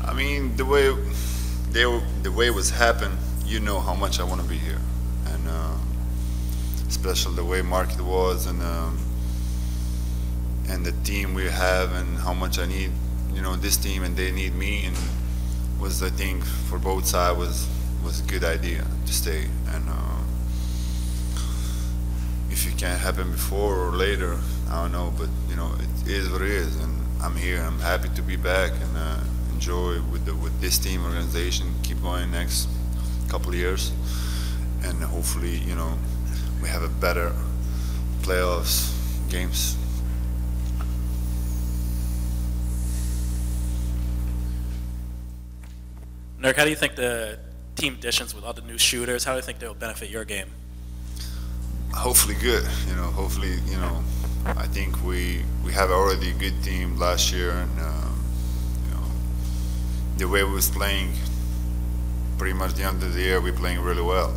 I mean, the way it was happened, you know how much I want to be here, and especially the way market was, and the team we have, and how much I need, this team, and they need me, and was I think for both sides was a good idea to stay, and if it can happen before or later, I don't know, but it is what it is, and I'm here. I'm happy to be back and enjoy with this team organization. Keep going next couple of years, and hopefully we have a better playoffs games. Nurk, how do you think the team additions with all the new shooters, how do you think they'll benefit your game? Hopefully good. Hopefully I think we have already a good team last year, and the way we was playing, pretty much the end of the year, we're playing really well.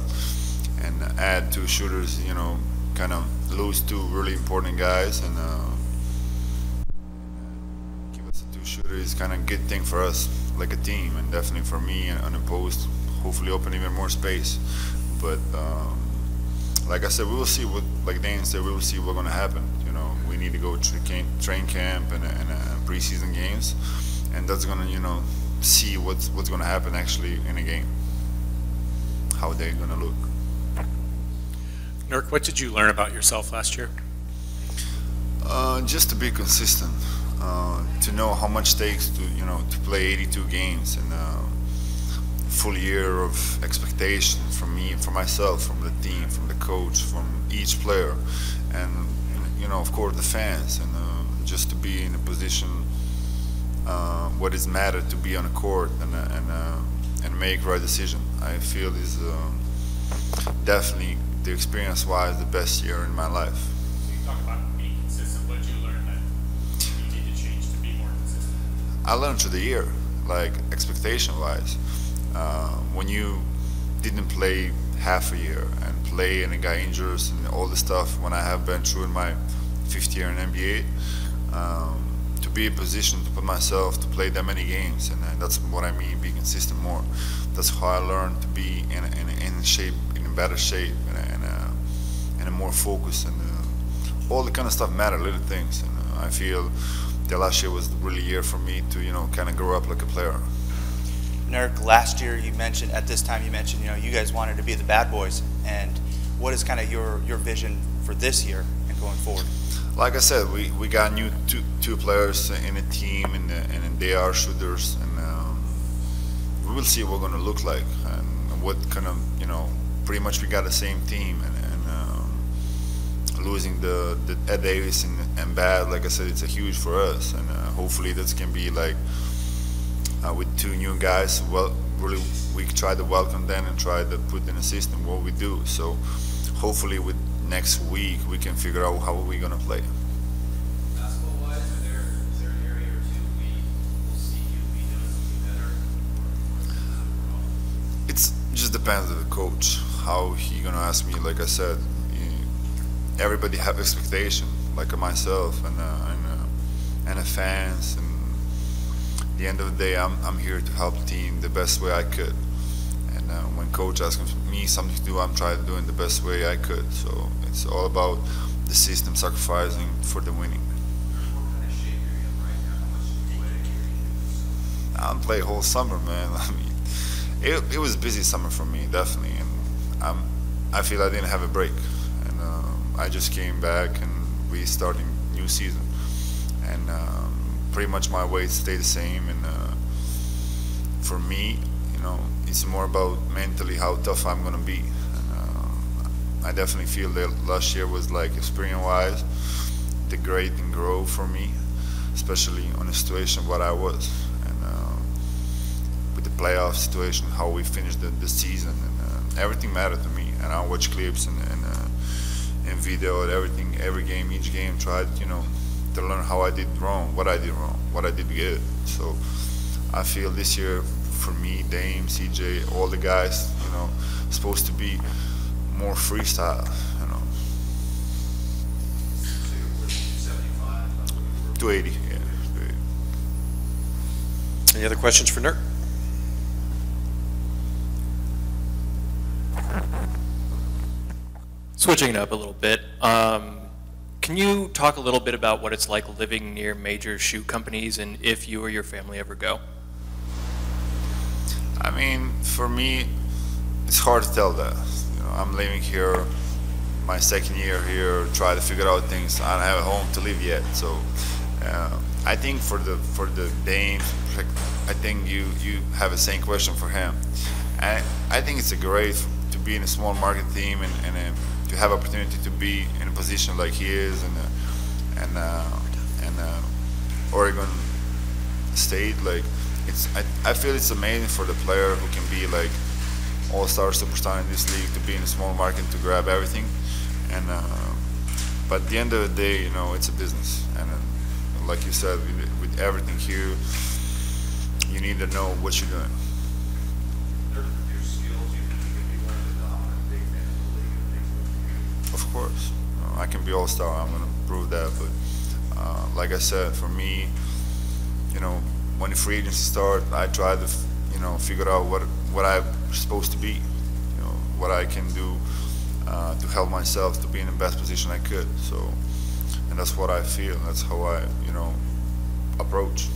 And add two shooters, kind of lose two really important guys, and give us a two shooters, kind of good thing for us, like a team, and definitely for me on the post, hopefully open even more space. But like I said, we will see what, like Dan said, we will see what's going to happen. We need to go to train camp and preseason games, and that's going to, see what's going to happen actually in a game, how they're going to look. Nurk, what did you learn about yourself last year? Just to be consistent, to know how much it takes to to play 82 games, and full year of expectation from me, from myself, from the team, from the coach, from each player, and of course the fans, and just to be in a position what is matter to be on a court and make right decision. I feel is definitely the experience-wise the best year in my life. So you talk about being consistent. What did you learn that you need to change to be more consistent? I learned through the year, like expectation-wise. When you didn't play half a year and play and a guy injures and all the stuff, when I have been through in my 5th year in NBA, to be in position to put myself to play that many games, and that's what I mean, be consistent more. That's how I learned to be in shape, in a better shape, and a more focus, and all the kind of stuff matter, little things. And I feel the last year was really a year for me to kind of grow up like a player. Nurk, last year at this time you mentioned you guys wanted to be the bad boys, and what is kind of your vision for this year and going forward? Like I said, we got new two players in the team, and they are shooters, and we will see what we're going to look like, and what kind of pretty much we got the same team, and losing the Ed Davis and Bad, like I said, it's a huge for us, and hopefully that can be like with two new guys. Well, really we try to welcome them and try to put in a system what we do. So hopefully with next week we can figure out how we're gonna play. Basketball-wise, is there an area or two we will see you be doing something better? It just depends on the coach, how he gonna ask me. Like I said, everybody have expectation, like myself and the fans, and at the end of the day, I'm here to help the team the best way I could. And when coach asks me something to do, I'm trying to do it the best way I could. So it's all about the system sacrificing for the winning. What kind of shape you're in right now? How much do you weigh? I'm playing whole summer, man. I mean, it was busy summer for me, definitely, and I feel I didn't have a break, and I just came back and we starting new season, and pretty much my weight stayed the same, and for me, it's more about mentally how tough I'm gonna be, and I definitely feel that last year was like experience-wise the great and grow for me, especially on a situation what I was, and with the playoff situation, how we finished the season, and everything mattered to me. And I watch clips and video and everything, every game, each game, tried to learn how I did wrong, what I did wrong, what I did good. So I feel this year for me, Dame, CJ, all the guys, supposed to be more freestyle, 280, yeah. 280. Any other questions for Nurk? Switching it up a little bit, can you talk a little bit about what it's like living near major shoe companies and if you or your family ever go? I mean, for me, it's hard to tell that. You know, I'm living here, my second year here, try to figure out things. I don't have a home to live yet, so I think for the Dane, I think you have the same question for him. And I think it's a great to be in a small market team and to have opportunity to be in a position like he is and Oregon State. Like I feel it's amazing for the player who can be like all-star superstar in this league to be in a small market to grab everything. And but at the end of the day, you know, it's a business, and like you said, with everything here, you need to know what you're doing. Your skills, you think you can be one of the dominant big men in the league and things like that? Of course, you know, I can be all-star. I'm going to prove that. But like I said, for me, you know, when the free agency start, I try to, you know, figure out what I'm supposed to be, you know, what I can do to help myself to be in the best position I could. So, and that's what I feel. That's how I, you know, approach.